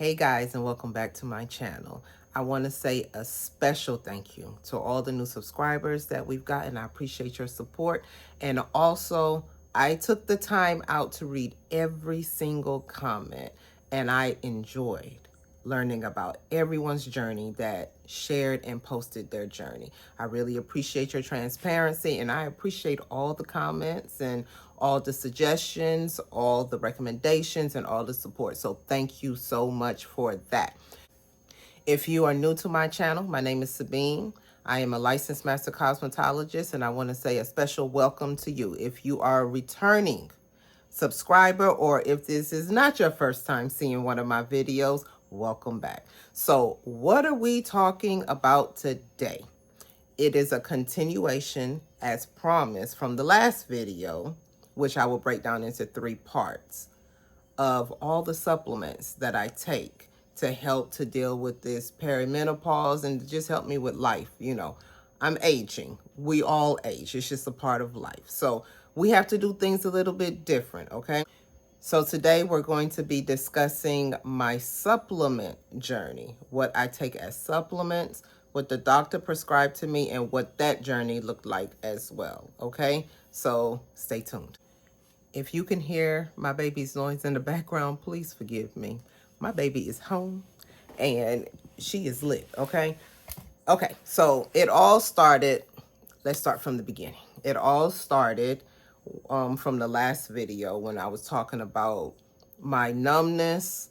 Hey guys, and welcome back to my channel. I want to say a special thank you to all the new subscribers that we've gotten. I appreciate your support. And also, I took the time out to read every single comment, and I enjoyed learning about everyone's journey that shared and posted their journey. I really appreciate your transparency, and I appreciate all the comments and all the suggestions, all the recommendations, and all the support. So thank you so much for that. If you are new to my channel, my name is Sabine. I am a licensed master cosmetologist, and I want to say a special welcome to you. If you are a returning subscriber, or if this is not your first time seeing one of my videos, welcome back. So what are we talking about today? It is a continuation, as promised, from the last video, which I will break down into 3 parts, of all the supplements that I take to help to deal with this perimenopause and to just help me with life. You know, I'm aging. We all age. It's just a part of life. So we have to do things a little bit different, okay? So today we're going to be discussing my supplement journey, what I take as supplements, what the doctor prescribed to me, and what that journey looked like as well, okay? So stay tuned. If you can hear my baby's noise in the background, please forgive me. My baby is home and she is lit, okay? Okay, so it all started, let's start from the beginning. It all started from the last video when I was talking about my numbness,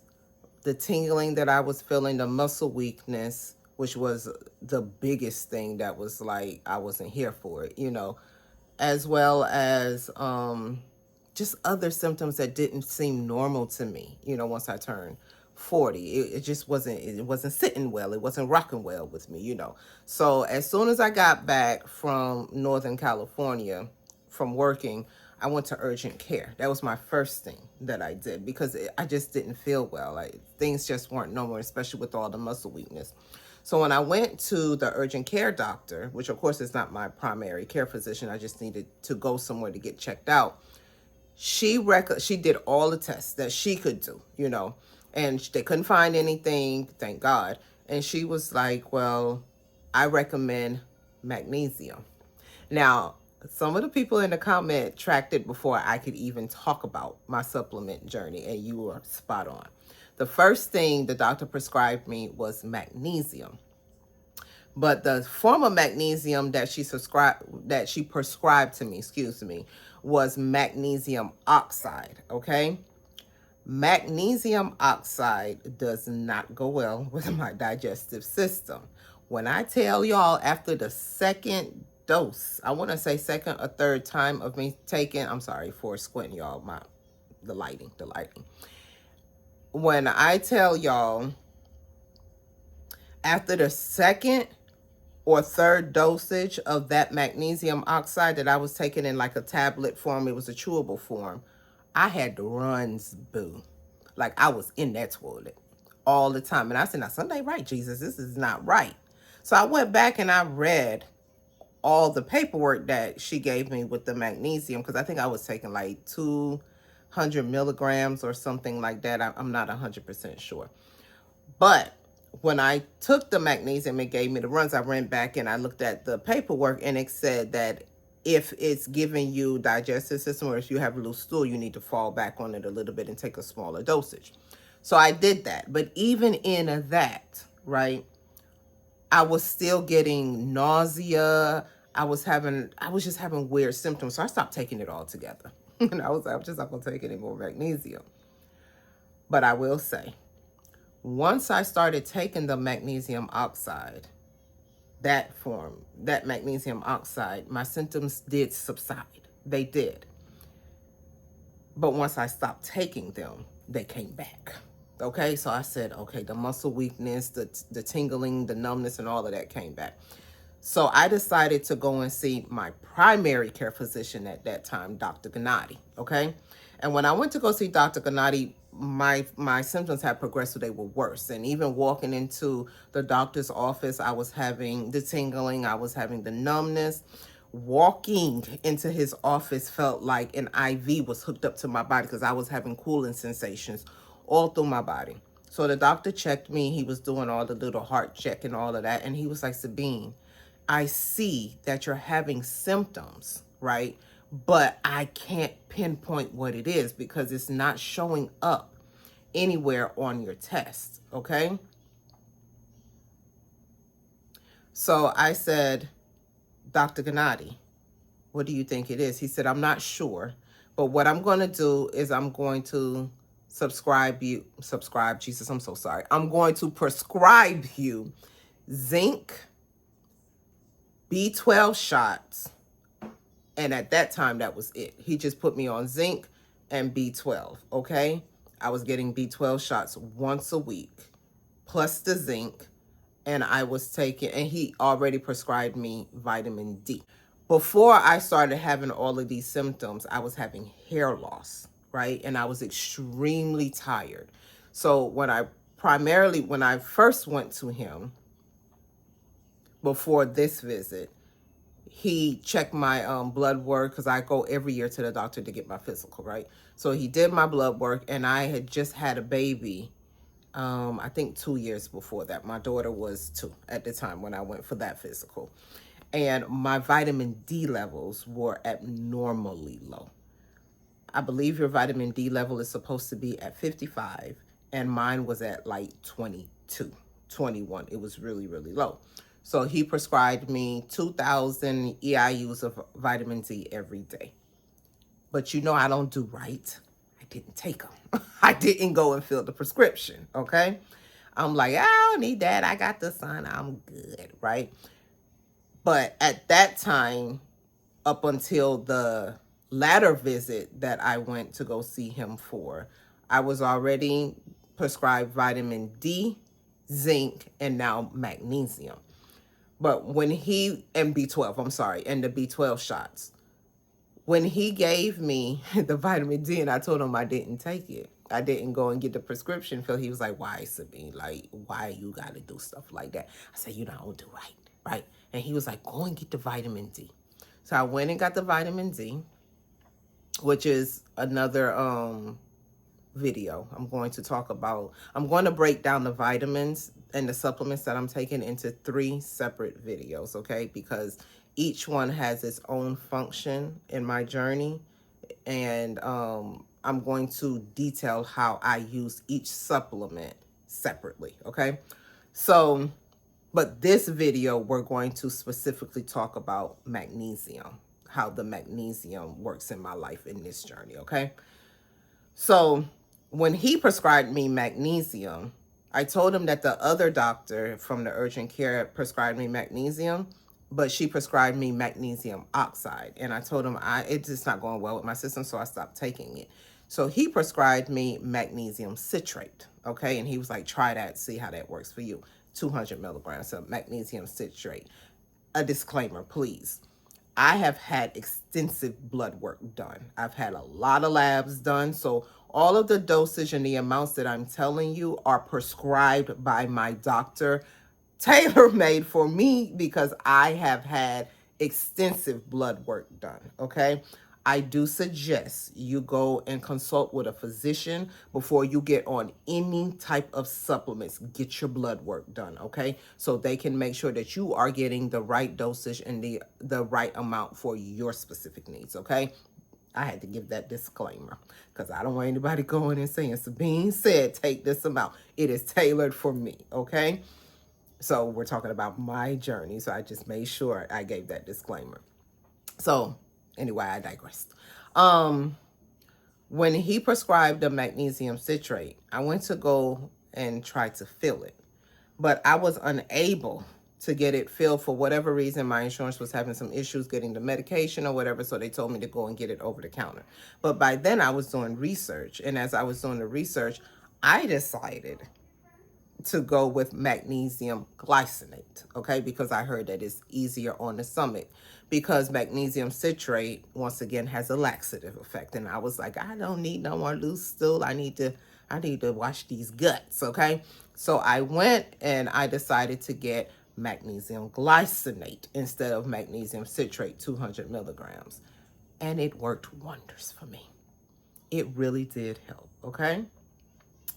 the tingling that I was feeling, the muscle weakness, which was the biggest thing that was like, I wasn't here for it, you know, as well as just other symptoms that didn't seem normal to me, you know, once I turned 40. It just wasn't sitting well. It wasn't rocking well with me, you know. So as soon as I got back from Northern California from working, I went to urgent care. That was my first thing that I did because I just didn't feel well. Things just weren't normal, especially with all the muscle weakness. So when I went to the urgent care doctor, which of course is not my primary care physician, I just needed to go somewhere to get checked out. She did all the tests that she could do, you know, and they couldn't find anything, thank God. And she was like, well, I recommend magnesium. Now, some of the people in the comment tracked it before I could even talk about my supplement journey, and you were spot on. The first thing the doctor prescribed me was magnesium. But the form of magnesium that she prescribed to me, was magnesium oxide, okay? Magnesium oxide does not go well with my digestive system. When I tell y'all, after the second dose, I want to say second or third time of me taking, I'm sorry for squinting y'all, the lighting. When I tell y'all, after the second or third dosage of that magnesium oxide that I was taking in like a tablet form, it was a chewable form, I had the runs, boo. Like I was in that toilet all the time. And I said, now something ain't right, Jesus. This is not right. So I went back and I read all the paperwork that she gave me with the magnesium, because I think I was taking like 200 milligrams or something like that. I'm not 100% sure. But when I took the magnesium, it gave me the runs. I ran back and I looked at the paperwork, and it said that if it's giving you digestive system, or if you have a loose stool, you need to fall back on it a little bit and take a smaller dosage. So I did that. But even in that, right, I was still getting nausea. I was just having weird symptoms. So I stopped taking it altogether. And I'm just not going to take any more magnesium. But I will say, once I started taking the magnesium oxide, that magnesium oxide, my symptoms did subside. They did. But once I stopped taking them, they came back. Okay, so I said, okay, the muscle weakness, the tingling, the numbness, and all of that came back. So I decided to go and see my primary care physician at that time, Dr. Gennady, okay? And when I went to go see Dr. Gennady, my symptoms had progressed, so they were worse. And even walking into the doctor's office, I was having the tingling, I was having the numbness. Walking into his office felt like an IV was hooked up to my body because I was having cooling sensations all through my body. So the doctor checked me. He was doing all the little heart check and all of that. And he was like, Sabine, I see that you're having symptoms, right? But I can't pinpoint what it is because it's not showing up anywhere on your test, okay? So I said, Dr. Gennady, what do you think it is? He said, I'm not sure, but what I'm going to do is I'm going to Jesus, I'm so sorry. I'm going to prescribe you zinc, B12 shots, and at that time, that was it. He just put me on zinc and B12, okay? I was getting B12 shots once a week, plus the zinc, and I was taking, and he already prescribed me vitamin D. Before I started having all of these symptoms, I was having hair loss, right? And I was extremely tired. So when I first went to him before this visit, he checked my blood work because I go every year to the doctor to get my physical, right? So he did my blood work, and I had just had a baby, I think 2 years before that. My daughter was 2 at the time when I went for that physical. And my vitamin D levels were abnormally low. I believe your vitamin D level is supposed to be at 55, and mine was at like 22, 21. It was really, really low. So he prescribed me 2,000 EIUs of vitamin D every day. But you know I don't do right. I didn't take them. I didn't go and fill the prescription, okay? I'm like, I don't need that. I got the sun. I'm good, right? But at that time, up until the latter visit that I went to go see him for, I was already prescribed vitamin D, zinc, and now magnesium. But and B12, I'm sorry, and the B12 shots. When he gave me the vitamin D and I told him I didn't take it, I didn't go and get the prescription filled, he was like, why, Sabine? Like, why you got to do stuff like that? I said, I don't do right? And he was like, go and get the vitamin D. So I went and got the vitamin D, which is another video. I'm going to break down the vitamins and the supplements that I'm taking into 3 separate videos, okay? Because each one has its own function in my journey, and I'm going to detail how I use each supplement separately, okay? So, but this video, we're going to specifically talk about magnesium, how the magnesium works in my life in this journey, okay? So when he prescribed me magnesium, I told him that the other doctor from the urgent care prescribed me magnesium, but she prescribed me magnesium oxide. And I told him it's just not going well with my system, so I stopped taking it. So he prescribed me magnesium citrate, okay? And he was like, try that, see how that works for you. 200 milligrams of magnesium citrate. A disclaimer, please. I have had extensive blood work done. I've had a lot of labs done. So all of the dosage and the amounts that I'm telling you are prescribed by my doctor, tailor-made for me, because I have had extensive blood work done, okay? I do suggest you go and consult with a physician before you get on any type of supplements. Get your blood work done, okay? So they can make sure that you are getting the right dosage and the right amount for your specific needs, okay? I had to give that disclaimer because I don't want anybody going and saying, Sabine said, take this amount. It is tailored for me, okay? So we're talking about my journey. So I just made sure I gave that disclaimer. So anyway, I digressed. When he prescribed the magnesium citrate, I went to go and try to fill it, but I was unable to get it filled for whatever reason. My insurance was having some issues getting the medication or whatever, so they told me to go and get it over the counter. But by then I was doing research, and as I was doing the research, I decided to go with magnesium glycinate, okay? Because I heard that it's easier on the stomach, because magnesium citrate, once again, has a laxative effect. And I was like, I don't need no more loose stool. I need to wash these guts, okay? So I went and I decided to get magnesium glycinate instead of magnesium citrate, 200 milligrams. And it worked wonders for me. It really did help, okay?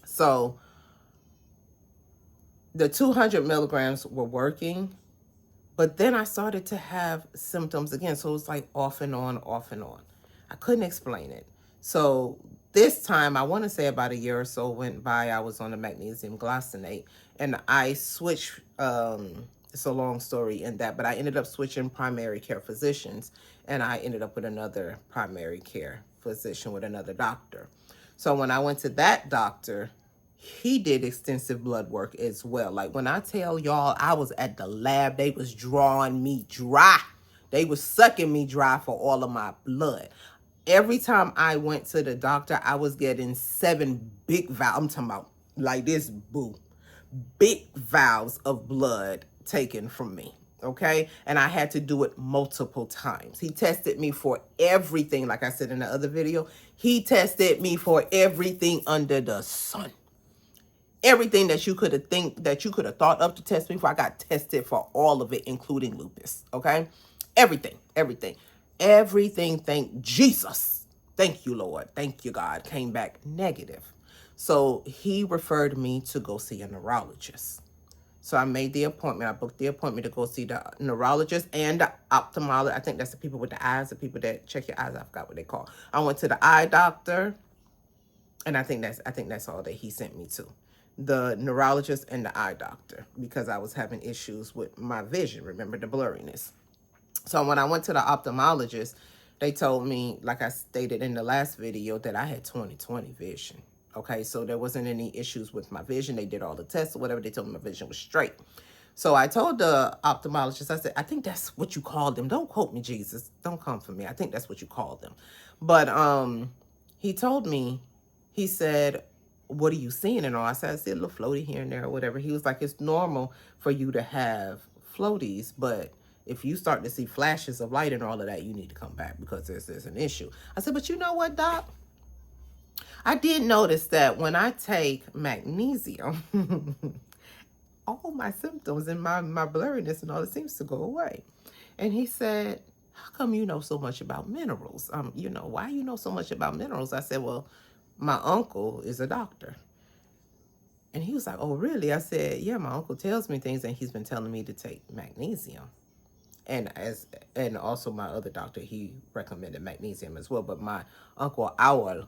So the 200 milligrams were working, but then I started to have symptoms again. So it was like off and on, off and on. I couldn't explain it. So this time, I want to say about a year or so went by, I was on the magnesium glycinate, and I switched. It's a long story in that, but I ended up switching primary care physicians, and I ended up with another primary care physician with another doctor. So when I went to that doctor, he did extensive blood work as well. Like when I tell y'all, I was at the lab, they was drawing me dry. They was sucking me dry for all of my blood. Every time I went to the doctor, I was getting 7 big vials. I'm talking about like this, boo. Big vials of blood taken from me. Okay. And I had to do it multiple times. He tested me for everything. Like I said in the other video, he tested me for everything under the sun. Everything that you could have thought of to test me for, I got tested for all of it, including lupus. Okay, everything. Thank Jesus. Thank you, Lord. Thank you, God. Came back negative. So he referred me to go see a neurologist. So I made the appointment. I booked the appointment to go see the neurologist and the ophthalmologist. I think that's the people with the eyes, the people that check your eyes. I forgot what they call. I went to the eye doctor, and I think that's all that he sent me to. The neurologist and the eye doctor, because I was having issues with my vision. Remember the blurriness. So when I went to the ophthalmologist, they told me, like I stated in the last video, that I had 20/20 vision. Okay, so there wasn't any issues with my vision. They did all the tests or whatever. They told me my vision was straight. So I told the ophthalmologist, I said, I think that's what you call them. Don't quote me, Jesus. Don't come for me. I think that's what you call them. But he told me, he said, what are you seeing and all? I said, I see a little floaty here and there or whatever. He was like, it's normal for you to have floaties, but if you start to see flashes of light and all of that, you need to come back because there's an issue. I said, but you know what, Doc? I did notice that when I take magnesium, all my symptoms and my blurriness and all, it seems to go away. And he said, how come you know so much about minerals? Why you know so much about minerals? I said, well, my uncle is a doctor. And he was like, oh, really? I said, yeah, my uncle tells me things, and he's been telling me to take magnesium. And also my other doctor, he recommended magnesium as well. But my uncle Awal,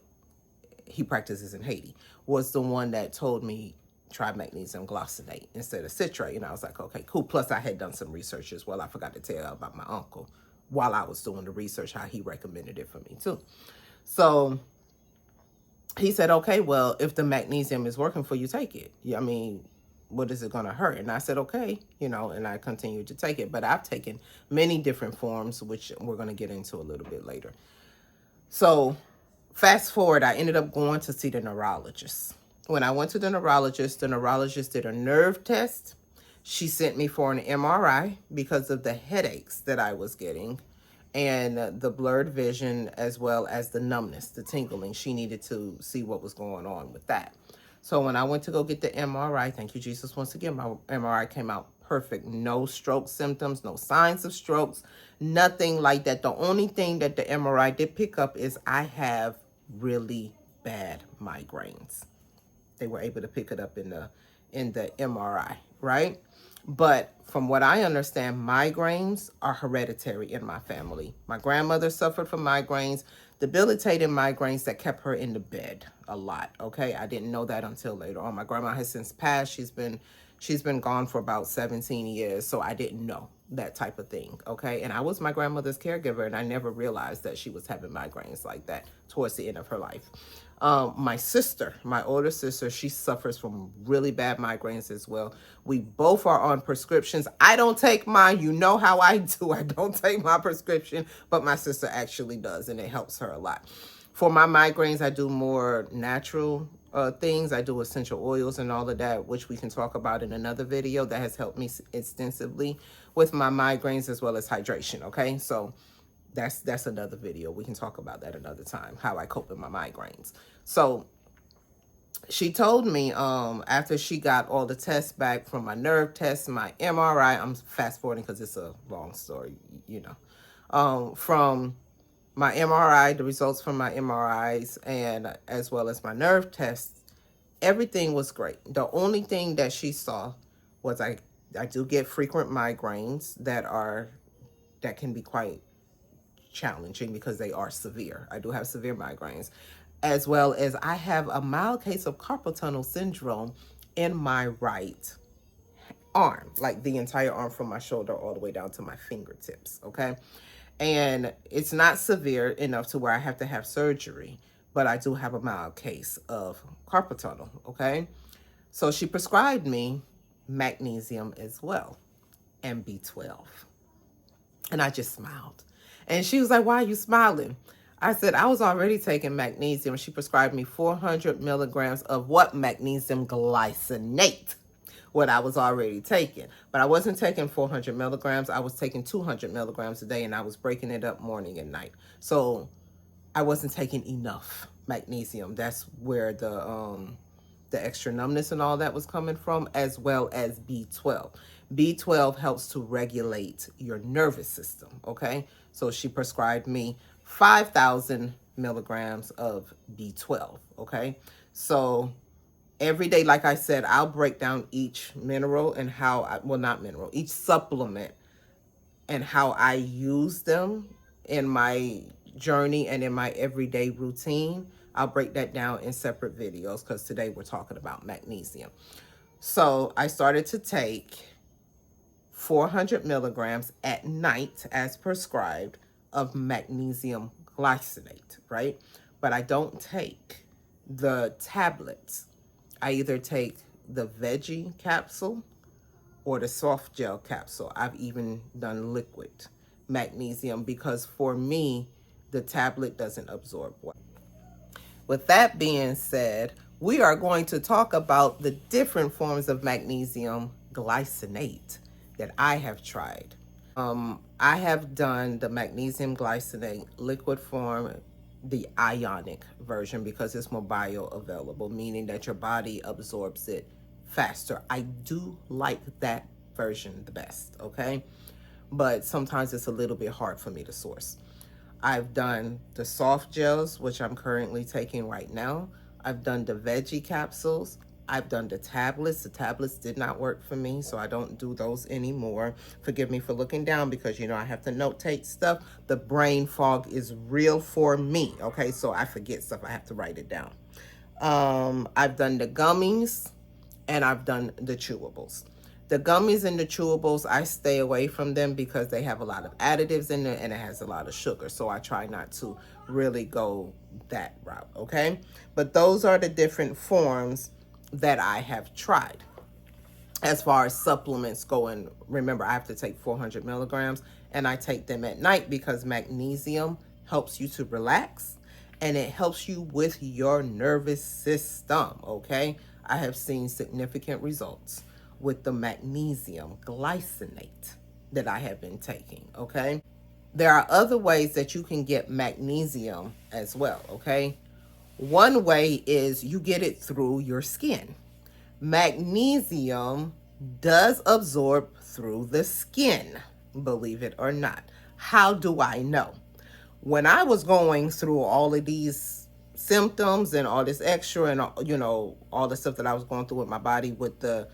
he practices in Haiti, was the one that told me try magnesium glycinate instead of citrate. And I was like, okay, cool. Plus I had done some research as well. I forgot to tell you about my uncle while I was doing the research, how he recommended it for me too. So he said, okay, well, if the magnesium is working for you, take it. I mean, what is it going to hurt? And I said, okay, and I continued to take it. But I've taken many different forms, which we're going to get into a little bit later. So fast forward, I ended up going to see the neurologist. When I went to the neurologist did a nerve test. She sent me for an MRI because of the headaches that I was getting and the blurred vision, as well as the numbness, the tingling. She needed to see what was going on with that. So when I went to go get the MRI, thank you, Jesus, once again, my MRI came out perfect. No stroke symptoms, no signs of strokes, nothing like that. The only thing that the MRI did pick up is I have really bad migraines. They were able to pick it up in the MRI, right? But from what I understand, migraines are hereditary in my family. My grandmother suffered from migraines, debilitating migraines that kept her in the bed a lot. Okay, I didn't know that until later on. My grandma has since passed. She's been gone for about 17 years, so I didn't know that type of thing. Okay, and I was my grandmother's caregiver, and I never realized that she was having migraines like that towards the end of her life. My sister, my older sister, she suffers from really bad migraines as well. We both are on prescriptions. I don't take mine. You know how I do. I don't take my prescription, but my sister actually does, and it helps her a lot. For my migraines, I do more natural things. I do essential oils and all of that, which we can talk about in another video. That has helped me extensively with my migraines, as well as hydration. Okay, so that's another video. We can talk about that another time, how I cope with my migraines. So she told me after she got all the tests back from my nerve tests, my MRI, I'm fast forwarding because it's a long story, from my MRI, the results from my MRIs, and as well as my nerve tests, everything was great. The only thing that she saw was I do get frequent migraines that can be quite challenging because they are severe. I do have severe migraines, as well as I have a mild case of carpal tunnel syndrome in my right arm, like the entire arm from my shoulder all the way down to my fingertips, okay? And it's not severe enough to where I have to have surgery, but I do have a mild case of carpal tunnel, okay? So she prescribed me magnesium as well and B12. And I just smiled. And she was like, "Why are you smiling?" I said, "I was already taking magnesium." She prescribed me 400 milligrams of what? Magnesium glycinate, what I was already taking. But I wasn't taking 400 milligrams. I was taking 200 milligrams a day, and I was breaking it up morning and night. So I wasn't taking enough magnesium. That's where the extra numbness and all that was coming from, as well as B12. B12 helps to regulate your nervous system, okay? So she prescribed me 5,000 milligrams of B12, okay? So every day, like I said, I'll break down each mineral and not mineral, each supplement and how I use them in my journey and in my everyday routine. I'll break that down in separate videos because today we're talking about magnesium. So I started to take 400 milligrams at night as prescribed of magnesium glycinate, right? But I don't take the tablets. I either take the veggie capsule or the soft gel capsule. I've even done liquid magnesium because for me, the tablet doesn't absorb well. With that being said, we are going to talk about the different forms of magnesium glycinate that I have tried. I have done the magnesium glycinate liquid form, the ionic version, because it's more bioavailable, meaning that your body absorbs it faster. I do like that version the best, okay? But sometimes it's a little bit hard for me to source. I've done the soft gels, which I'm currently taking right now. I've done the veggie capsules. I've done the tablets. The tablets did not work for me, so I don't do those anymore. Forgive me for looking down because, I have to notate stuff. The brain fog is real for me, okay? So I forget stuff. I have to write it down. I've done the gummies and I've done the chewables. The gummies and the chewables, I stay away from them because they have a lot of additives in there and it has a lot of sugar. So I try not to really go that route, okay? But those are the different forms that I have tried. As far as supplements go, and remember, I have to take 400 milligrams and I take them at night because magnesium helps you to relax and it helps you with your nervous system, okay? I have seen significant results with the magnesium glycinate that I have been taking, okay? There are other ways that you can get magnesium as well, okay? One way is you get it through your skin. Magnesium does absorb through the skin, believe it or not. How do I know? When I was going through all of these symptoms and all this extra and all the stuff that I was going through with my body with the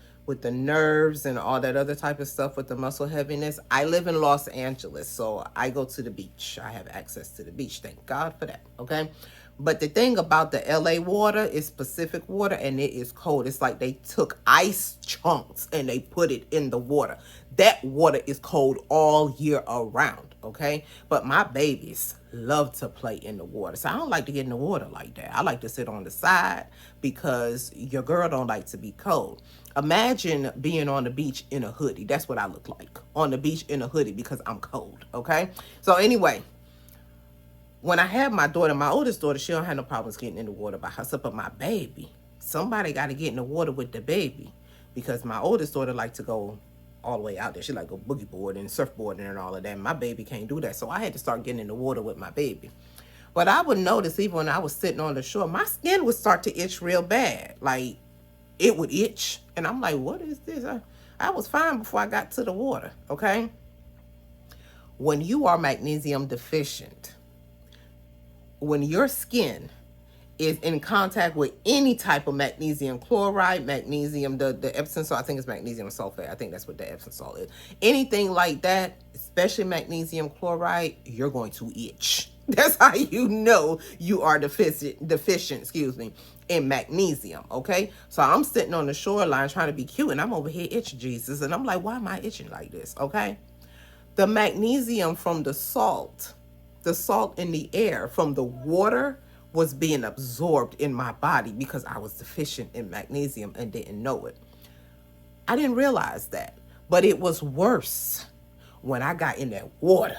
nerves and all that other type of stuff with the muscle heaviness, I live in Los Angeles, so I go to the beach. I have access to the beach. Thank God for that, okay? But the thing about the LA water is Pacific water and it is cold. It's like they took ice chunks and they put it in the water. That water is cold all year around, okay? But my babies love to play in the water. So I don't like to get in the water like that. I like to sit on the side because your girl don't like to be cold. Imagine being on the beach in a hoodie. That's what I look like. On the beach in a hoodie because I'm cold, okay? So anyway, when I had my daughter, my oldest daughter, she don't have no problems getting in the water by herself. But my baby, somebody got to get in the water with the baby because my oldest daughter like to go all the way out there. She like go boogie boarding, surfboarding and all of that. My baby can't do that. So I had to start getting in the water with my baby. But I would notice even when I was sitting on the shore, my skin would start to itch real bad. Like it would itch. And I'm like, what is this? I was fine before I got to the water, okay? When you are magnesium deficient, when your skin is in contact with any type of magnesium chloride, magnesium, the Epsom salt, I think it's magnesium sulfate. I think that's what the Epsom salt is. Anything like that, especially magnesium chloride, you're going to itch. That's how you know you are deficient, in magnesium, okay? So I'm sitting on the shoreline trying to be cute, and I'm over here itching, Jesus. And I'm like, why am I itching like this, okay? The magnesium from the salt in the air from the water was being absorbed in my body because I was deficient in magnesium and didn't know it. I didn't realize that, but it was worse when I got in that water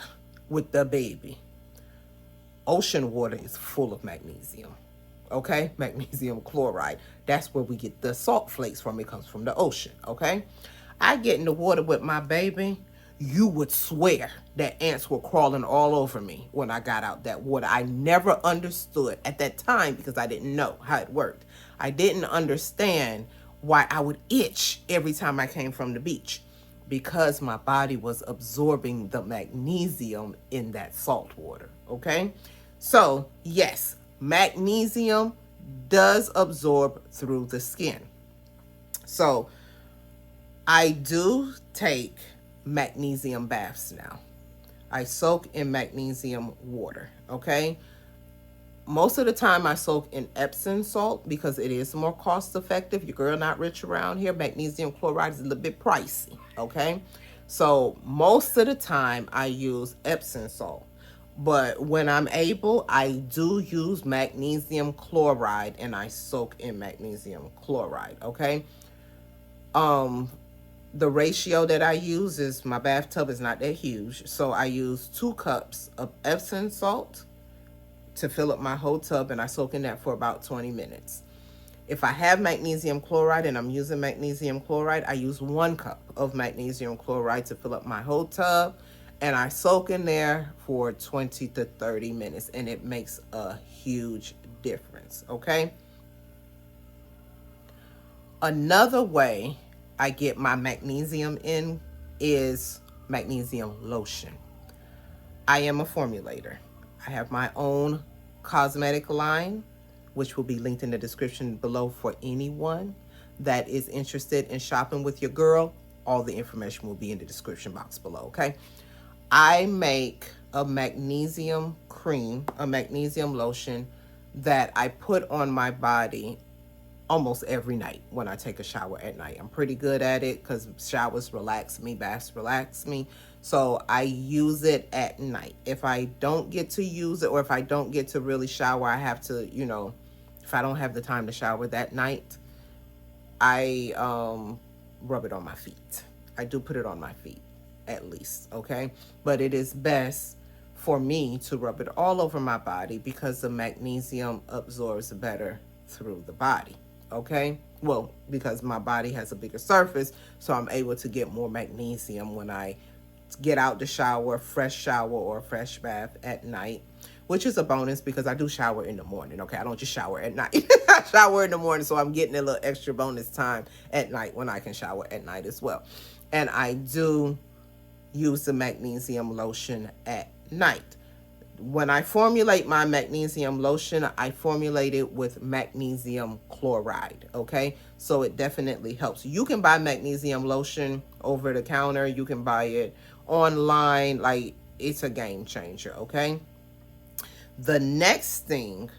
with the baby. Ocean water is full of magnesium, okay? Magnesium chloride. That's where we get the salt flakes from. It comes from the ocean, okay? I get in the water with my baby. You would swear that ants were crawling all over me when I got out that water. I never understood at that time because I didn't know how it worked. I didn't understand why I would itch every time I came from the beach, because my body was absorbing the magnesium in that salt water, okay? So, yes, magnesium does absorb through the skin. So, I do take magnesium baths now. I soak in magnesium water, okay? Most of the time I soak in Epsom salt because it is more cost effective. Your girl not rich around here. Magnesium chloride is a little bit pricey, okay? So most of the time I use Epsom salt. But when I'm able, I do use magnesium chloride and I soak in magnesium chloride, okay? The ratio that I use is, my bathtub is not that huge, so I use 2 cups of Epsom salt to fill up my whole tub, and I soak in that for about 20 minutes. If I have magnesium chloride and I'm using magnesium chloride, I use 1 cup of magnesium chloride to fill up my whole tub, and I soak in there for 20 to 30 minutes, and it makes a huge difference, okay? Another way I get my magnesium in is magnesium lotion. I am a formulator. I have my own cosmetic line, which will be linked in the description below for anyone that is interested in shopping with your girl. All the information will be in the description box below, okay? I make a magnesium cream, a magnesium lotion that I put on my body almost every night when I take a shower at night. I'm pretty good at it because showers relax me, baths relax me. So I use it at night. If I don't get to use it, or if I don't get to really shower, I have to, if I don't have the time to shower that night, I rub it on my feet. I do put it on my feet at least, okay? But it is best for me to rub it all over my body because the magnesium absorbs better through the body. Okay, well, because my body has a bigger surface, so I'm able to get more magnesium when I get out the shower, fresh shower or fresh bath at night, which is a bonus because I do shower in the morning. Okay, I don't just shower at night. I shower in the morning, so I'm getting a little extra bonus time at night when I can shower at night as well. And I do use the magnesium lotion at night. When I formulate my magnesium lotion, I formulate it with magnesium chloride, okay? So it definitely helps. You can buy magnesium lotion over the counter. You can buy it online. Like, it's a game changer, okay? The next thing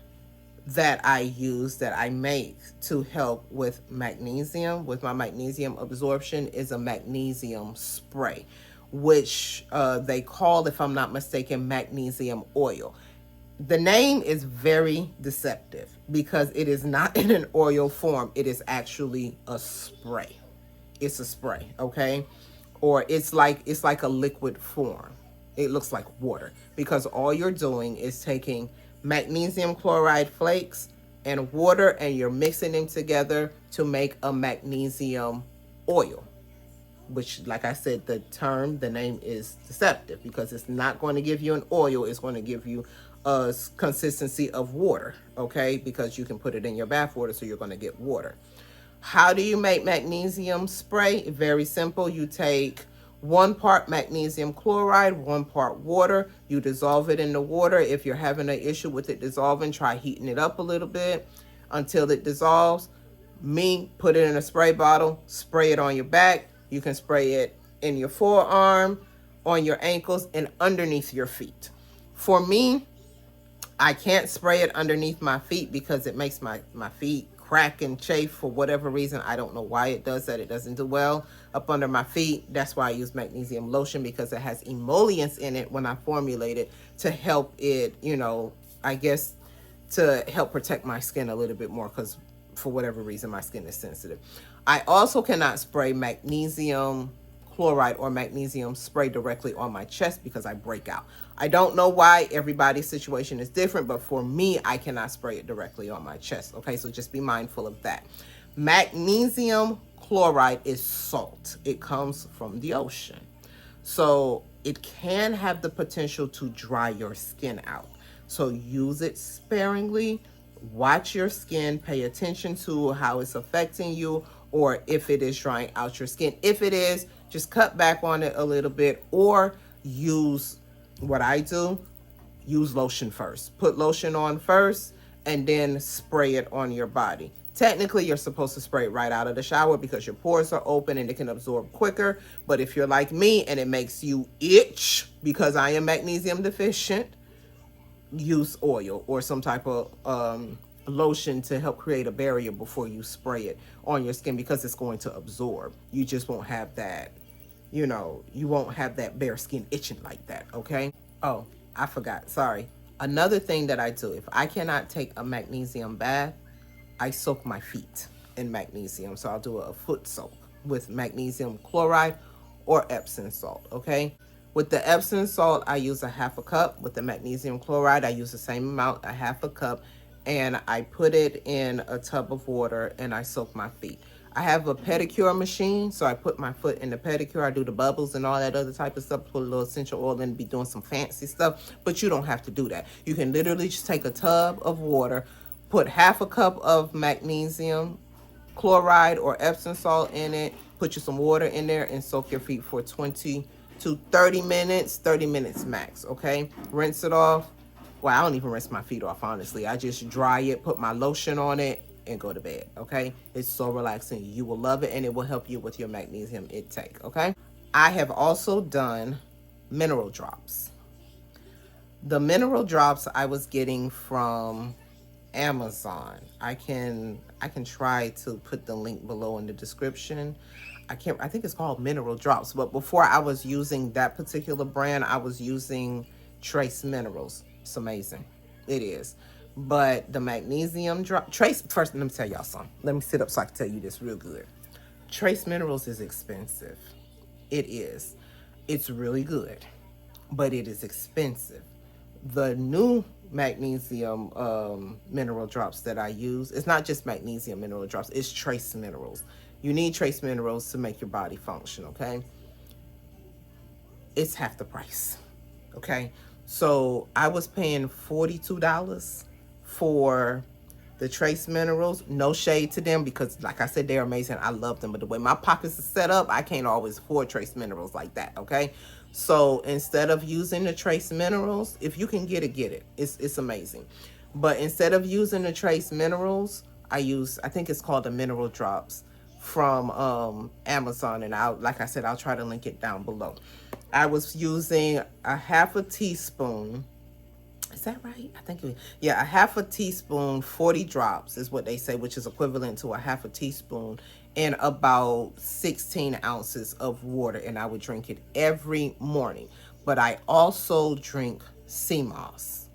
that I use, that I make to help with magnesium, with my magnesium absorption, is a magnesium spray, which they call, if I'm not mistaken, magnesium oil. The name is very deceptive because it is not in an oil form. It is actually a spray. It's a spray, okay? Or it's like a liquid form. It looks like water because all you're doing is taking magnesium chloride flakes and water, and you're mixing them together to make a magnesium oil. Which, like I said, the name is deceptive because it's not going to give you an oil. It's going to give you a consistency of water, okay? Because you can put it in your bath water, so you're going to get water. How do you make magnesium spray? Very simple. You take 1 part magnesium chloride, 1 part water. You dissolve it in the water. If you're having an issue with it dissolving, try heating it up a little bit until it dissolves. Put it in a spray bottle, spray it on your back. You can spray it in your forearm, on your ankles, and underneath your feet. For me, I can't spray it underneath my feet because it makes my feet crack and chafe for whatever reason. I don't know why it does that. It doesn't do well up under my feet. That's why I use magnesium lotion, because it has emollients in it when I formulate it to help it, I guess, to help protect my skin a little bit more, because for whatever reason my skin is sensitive. I also cannot spray magnesium chloride or magnesium spray directly on my chest because I break out. I don't know why. Everybody's situation is different, but for me, I cannot spray it directly on my chest. Okay, so just be mindful of that. Magnesium chloride is salt. It comes from the ocean. So it can have the potential to dry your skin out. So use it sparingly. Watch your skin. Pay attention to how it's affecting you, or if it is drying out your skin. If it is, just cut back on it a little bit, or use what I do. Use lotion first. Put lotion on first and then spray it on your body. Technically, you're supposed to spray it right out of the shower because your pores are open and it can absorb quicker. But if you're like me and it makes you itch because I am magnesium deficient, use oil or some type of lotion to help create a barrier before you spray it on your skin, because it's going to absorb. You just won't have that, you won't have that bare skin itching like that, okay? Oh, I forgot, sorry. Another thing that I do, if I cannot take a magnesium bath, I soak my feet in magnesium. So I'll do a foot soak with magnesium chloride or Epsom salt, okay? With the Epsom salt, I use a 1/2 cup. With the magnesium chloride, I use the same amount, a 1/2 cup, and I put it in a tub of water and I soak my feet. I have a pedicure machine, so I put my foot in the pedicure. I do the bubbles and all that other type of stuff, put a little essential oil in and be doing some fancy stuff, but you don't have to do that. You can literally just take a tub of water, put 1/2 cup of magnesium chloride or Epsom salt in it, put you some water in there, and soak your feet for 20 to 30 minutes, 30 minutes max, okay? Rinse it off. Well, I don't even rinse my feet off, honestly. I just dry it, put my lotion on it, and go to bed, okay? It's so relaxing. You will love it, and it will help you with your magnesium intake, okay? I have also done mineral drops. The mineral drops I was getting from Amazon. I can try to put the link below in the description. I think it's called Mineral Drops, but before I was using that particular brand, I was using Trace Minerals. It's amazing. It is. But the magnesium drop, first let me tell y'all something. Let me sit up so I can tell you this real good. Trace Minerals is expensive. It is. It's really good, but it is expensive. The new magnesium mineral drops that I use, it's not just magnesium mineral drops, it's trace minerals. You need trace minerals to make your body function, okay? It's half the price, okay? So I was paying $42 for the trace minerals. No shade to them, because like I said, they're amazing. I love them, but the way my pockets are set up, I can't always afford trace minerals like that, okay? So instead of using the trace minerals, if you can get it, get it. It's amazing. But instead of using the trace minerals, I think it's called the mineral drops from Amazon, and like I said, I'll try to link it down below. I was using a 1/2 teaspoon. Is that right? I think, yeah, a 1/2 teaspoon, 40 drops is what they say, which is equivalent to a 1/2 teaspoon and about 16 ounces of water. And I would drink it every morning. But I also drink sea moss.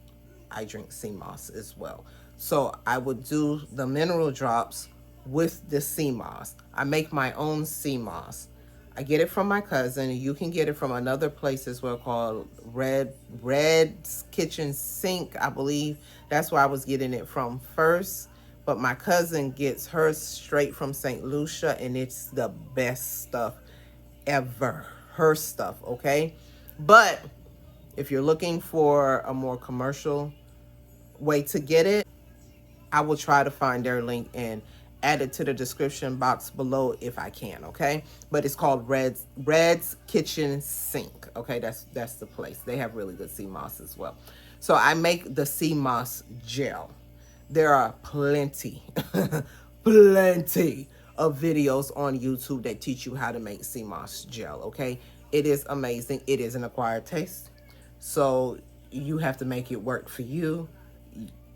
I drink sea moss as well. So I would do the mineral drops with the sea moss. I make my own sea moss. I get it from my cousin. You can get it from another place as well called Red's Kitchen Sink, I believe. That's where I was getting it from first. But my cousin gets hers straight from St. Lucia, and it's the best stuff ever. Her stuff, okay? But if you're looking for a more commercial way to get it, I will try to find their link and add it to the description box below if I can, okay? But it's called Red's Kitchen Sink, okay? That's the place. They have really good sea moss as well. So I make the sea moss gel. There are plenty, plenty of videos on YouTube that teach you how to make sea moss gel, okay? It is amazing. It is an acquired taste. So you have to make it work for you.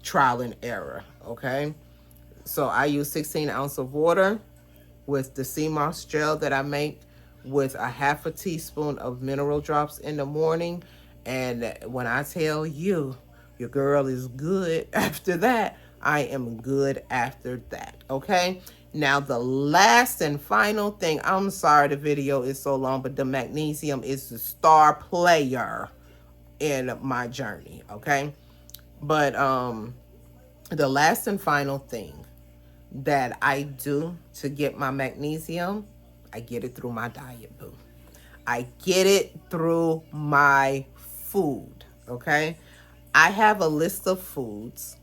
Trial and error, okay? So I use 16 ounces of water with the sea moss gel that I make with a half a teaspoon of mineral drops in the morning. And when I tell you, your girl is good after that, I am good after that, okay? Now, the last and final thing, I'm sorry the video is so long, but the magnesium is the star player in my journey, okay? But the last and final thing that I do to get my magnesium, I get it through my diet, boo. I get it through my food, okay? I have a list of foods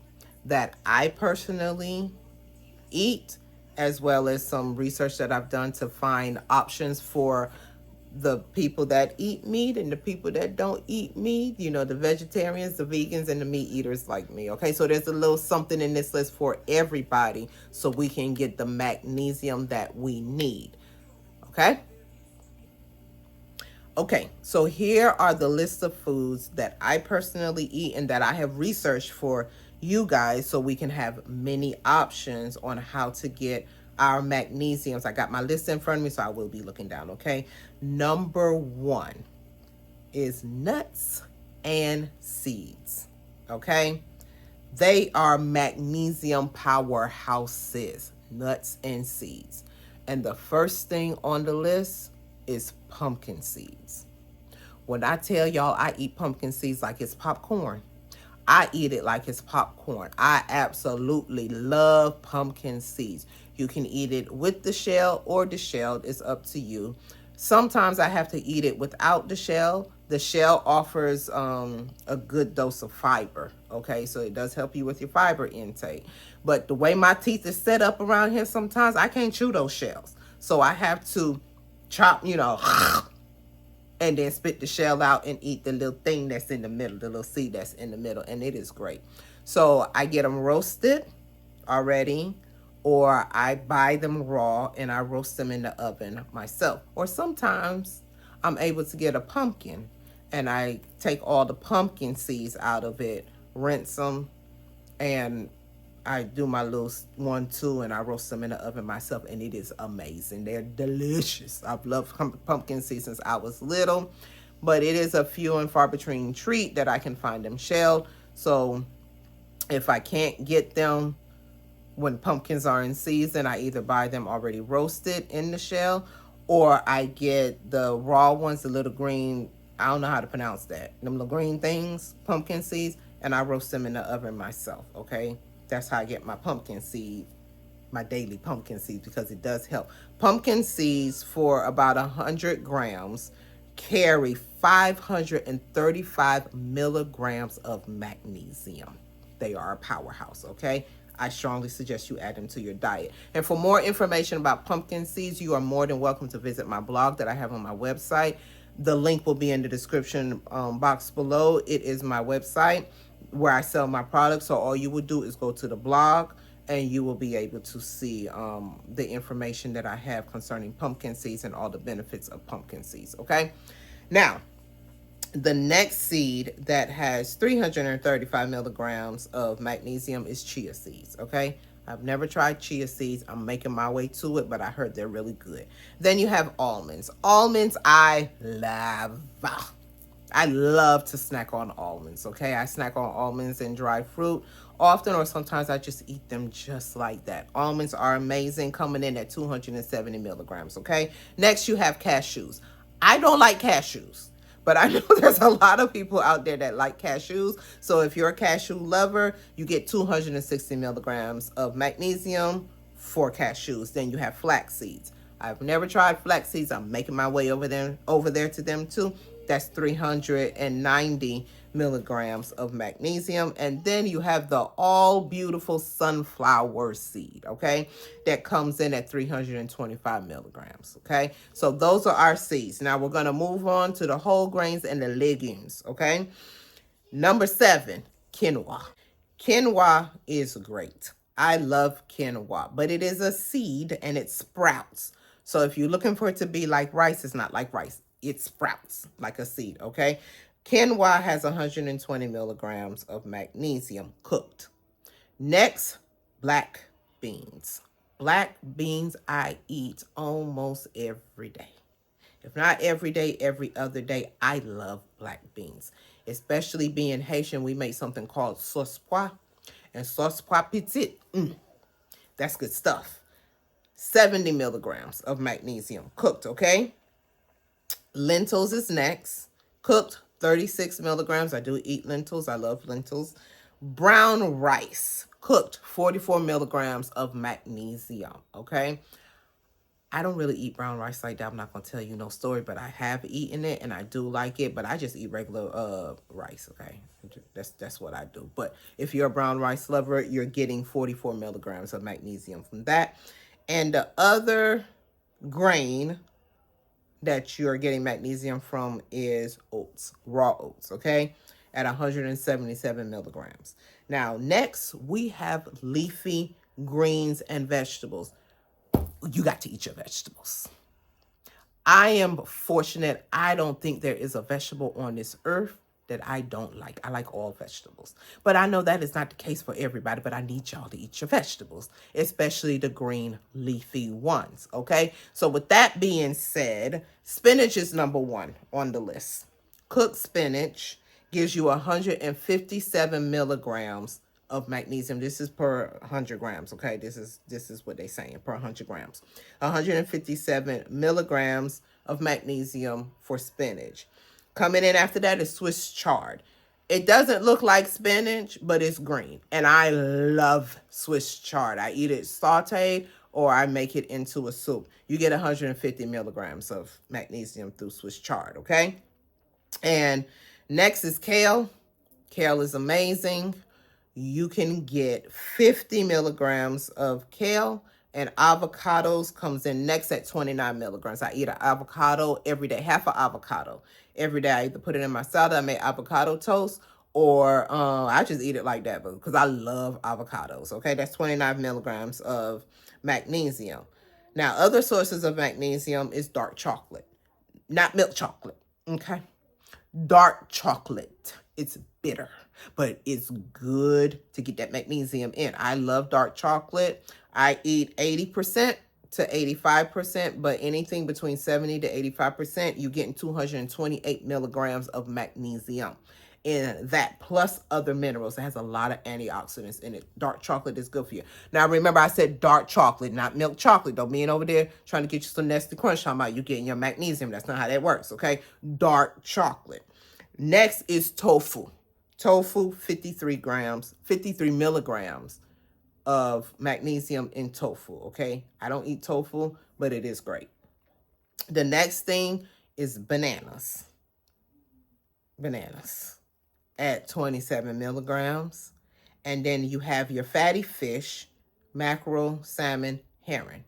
that I personally eat, as well as some research that I've done to find options for the people that eat meat and the people that don't eat meat, you know, the vegetarians, the vegans, and the meat eaters like me, okay? So there's a little something in this list for everybody so we can get the magnesium that we need, okay? Okay, so here are the list of foods that I personally eat and that I have researched for you guys so we can have many options on how to get our magnesiums. I got my list in front of me, so I will be looking down, okay? Number 1 is nuts and seeds, okay? They are magnesium powerhouses, nuts and seeds. And the first thing on the list is pumpkin seeds. When I tell y'all I eat pumpkin seeds like it's popcorn, I eat it like it's popcorn. I absolutely love pumpkin seeds. You can eat it with the shell or deshelled. It's up to you. Sometimes I have to eat it without the shell. The shell offers a good dose of fiber, okay? So it does help you with your fiber intake. But the way my teeth is set up around here, sometimes I can't chew those shells. So I have to chop, you know, and then spit the shell out and eat the little thing that's in the middle, the little seed that's in the middle, and it is great. So I get them roasted already, or I buy them raw and I roast them in the oven myself. Or sometimes I'm able to get a pumpkin and I take all the pumpkin seeds out of it, rinse them, and I do my little 1-2 and I roast them in the oven myself, and it is amazing. They're delicious. I've loved pumpkin seeds since I was little, but it is a few and far between treat that I can find them shelled. So if I can't get them when pumpkins are in season, I either buy them already roasted in the shell, or I get the raw ones, the little green, I don't know how to pronounce that, them little green things, pumpkin seeds, and I roast them in the oven myself, okay? That's how I get my pumpkin seed, my daily pumpkin seeds, because it does help. Pumpkin seeds for about 100 grams carry 535 milligrams of magnesium. They are a powerhouse, okay? I strongly suggest you add them to your diet. And for more information about pumpkin seeds, you are more than welcome to visit my blog that I have on my website. The link will be in the description box below. It is my website where I sell my products. So all you would do is go to the blog and you will be able to see the information that I have concerning pumpkin seeds and all the benefits of pumpkin seeds, okay? Now, the next seed that has 335 milligrams of magnesium is chia seeds, okay? I've never tried chia seeds. I'm making my way to it, but I heard they're really good. Then you have almonds. Almonds, I love. I love to snack on almonds, okay? I snack on almonds and dried fruit often, or sometimes I just eat them just like that. Almonds are amazing, coming in at 270 milligrams, okay? Next, you have cashews. I don't like cashews, but I know there's a lot of people out there that like cashews. So if you're a cashew lover, you get 260 milligrams of magnesium for cashews. Then you have flax seeds. I've never tried flax seeds. I'm making my way over there to them too. That's 390 milligrams of magnesium. And then you have the all beautiful sunflower seed, okay? That comes in at 325 milligrams, okay? So those are our seeds. Now we're going to move on to the whole grains and the legumes, okay? Number 7, quinoa. Quinoa is great. I love quinoa, but it is a seed and it sprouts. So if you're looking for it to be like rice, it's not like rice. It sprouts like a seed, okay? Quinoa has 120 milligrams of magnesium cooked. Next, black beans. Black beans I eat almost every day. If not every day, every other day. I love black beans. Especially being Haitian, we make something called sauce pois. And sauce pois petit. That's good stuff. 70 milligrams of magnesium cooked, okay? Lentils is next. Cooked, 36 milligrams. I do eat lentils. I love lentils. Brown rice. Cooked, 44 milligrams of magnesium, okay? I don't really eat brown rice like that. I'm not going to tell you no story, but I have eaten it and I do like it, but I just eat regular rice, okay? That's what I do. But if you're a brown rice lover, you're getting 44 milligrams of magnesium from that. And the other grain that you're getting magnesium from is oats, raw oats, okay? At 177 milligrams. Now, next, we have leafy greens and vegetables. You got to eat your vegetables. I am fortunate. I don't think there is a vegetable on this earth that I don't like. I like all vegetables. But I know that is not the case for everybody, but I need y'all to eat your vegetables, especially the green leafy ones, okay? So with that being said, spinach is number 1 on the list. Cooked spinach gives you 157 milligrams of magnesium. This is per 100 grams, okay? This is what they're saying, per 100 grams. 157 milligrams of magnesium for spinach. Coming in after that is Swiss chard. It doesn't look like spinach, but it's green. And I love Swiss chard. I eat it sauteed or I make it into a soup. You get 150 milligrams of magnesium through Swiss chard, okay? And next is kale. Kale is amazing. You can get 50 milligrams of kale, and avocados comes in next at 29 milligrams. I eat an avocado every day, half an avocado every day. I either put it in my salad, I make avocado toast, or I just eat it like that because I love avocados. Okay, that's 29 milligrams of magnesium. Now, other sources of magnesium is dark chocolate, not milk chocolate. Okay, dark chocolate. It's bitter, but it's good to get that magnesium in. I love dark chocolate. I eat 80% to 85%, but anything between 70 to 85%, you're getting 228 milligrams of magnesium in that, plus other minerals. It has a lot of antioxidants in it. Dark chocolate is good for you. Now, remember, I said dark chocolate, not milk chocolate. Don't be in over there trying to get you some Nestle Crunch talking about you getting your magnesium. That's not how that works, okay? Dark chocolate. Next is tofu. Tofu, 53 milligrams of magnesium in tofu, okay? I don't eat tofu, but it is great. The next thing is bananas. Bananas at 27 milligrams. And then you have your fatty fish, mackerel, salmon, herring.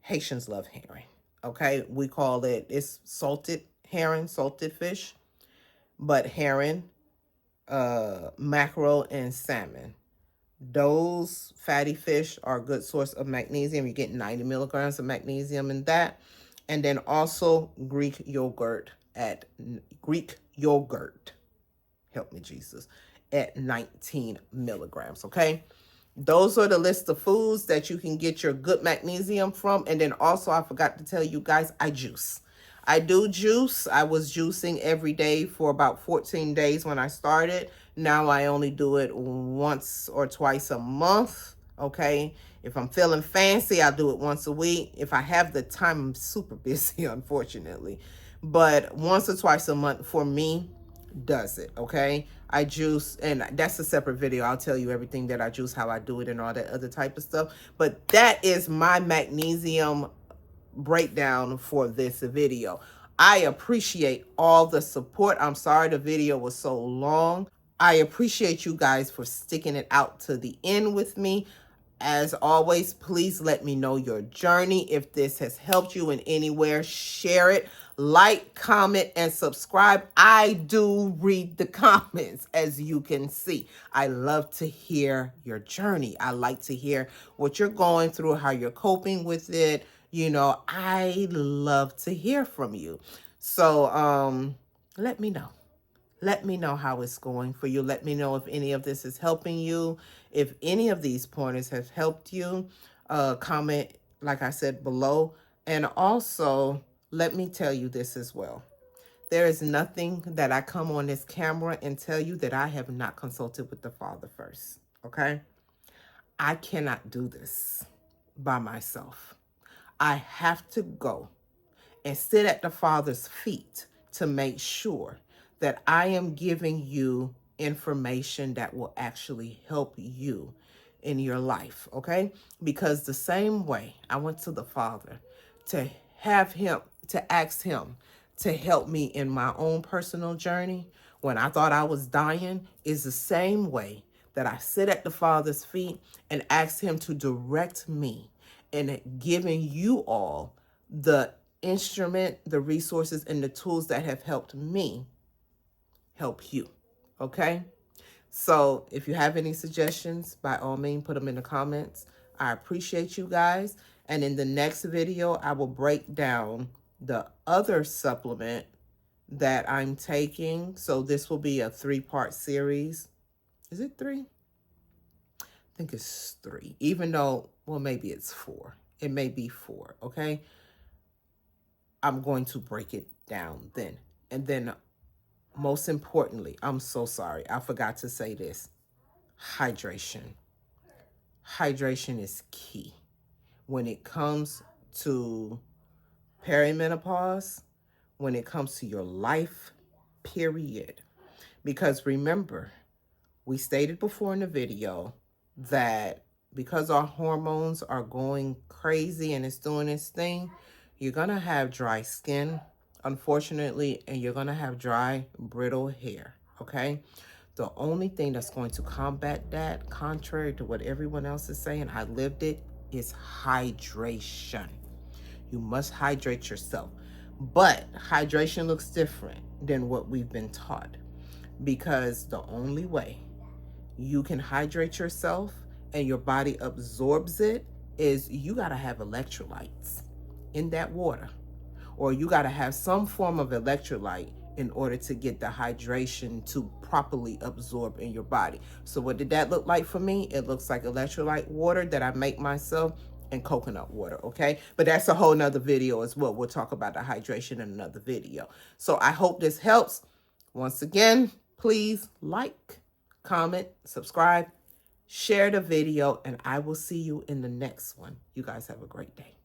Haitians love herring, okay? We call it, it's salted herring, salted fish. But herring, mackerel, and salmon. Those fatty fish are a good source of magnesium. You get 90 milligrams of magnesium in that. And then also Greek yogurt, help me Jesus, at 19 milligrams, okay? Those are the list of foods that you can get your good magnesium from. And then also, I forgot to tell you guys, I juice. I do juice. I was juicing every day for about 14 days when I started. Now I only do it once or twice a month, okay? If I'm feeling fancy, I'll do it once a week. If I have the time, I'm super busy, unfortunately. But once or twice a month for me does it, okay? I juice, and that's a separate video. I'll tell you everything that I juice, how I do it, and all that other type of stuff. But that is my magnesium breakdown for this video. I appreciate all the support. I'm sorry the video was so long. I appreciate you guys for sticking it out to the end with me. As always, please let me know your journey. If this has helped you in anywhere, share it. Like, comment, and subscribe. I do read the comments, as you can see. I love to hear your journey. I like to hear what you're going through, how you're coping with it. You know, I love to hear from you. So, let me know. Let me know how it's going for you. Let me know if any of this is helping you. If any of these pointers have helped you, comment, like I said, below. And also, let me tell you this as well. There is nothing that I come on this camera and tell you that I have not consulted with the Father first, okay? I cannot do this by myself. I have to go and sit at the Father's feet to make sure that I am giving you information that will actually help you in your life, okay? Because the same way I went to the Father to ask him to help me in my own personal journey when I thought I was dying, is the same way that I sit at the Father's feet and ask him to direct me in giving you all the instrument, the resources, and the tools that have helped me help you. Okay? So if you have any suggestions, by all means, put them in the comments. I appreciate you guys. And in the next video, I will break down the other supplement that I'm taking. So this will be a 3-part series. Is it 3? I think it's 3. Even though, well, maybe it's 4. It may be 4, okay? I'm going to break it down then. And then, most importantly, I'm so sorry, I forgot to say this. Hydration. Hydration is key. When it comes to perimenopause, when it comes to your life, period. Because remember, we stated before in the video that because our hormones are going crazy and it's doing its thing, you're going to have dry skin, unfortunately, and you're going to have dry, brittle hair, okay? The only thing that's going to combat that, contrary to what everyone else is saying, I lived it, is hydration. You must hydrate yourself. But hydration looks different than what we've been taught, because the only way you can hydrate yourself and your body absorbs it is you got to have electrolytes in that water, or you got to have some form of electrolyte in order to get the hydration to properly absorb in your body. So what did that look like for me? It looks like electrolyte water that I make myself and coconut water, okay? But that's a whole nother video as well. We'll talk about the hydration in another video. So I hope this helps. Once again, please like, comment, subscribe, share the video, and I will see you in the next one. You guys have a great day.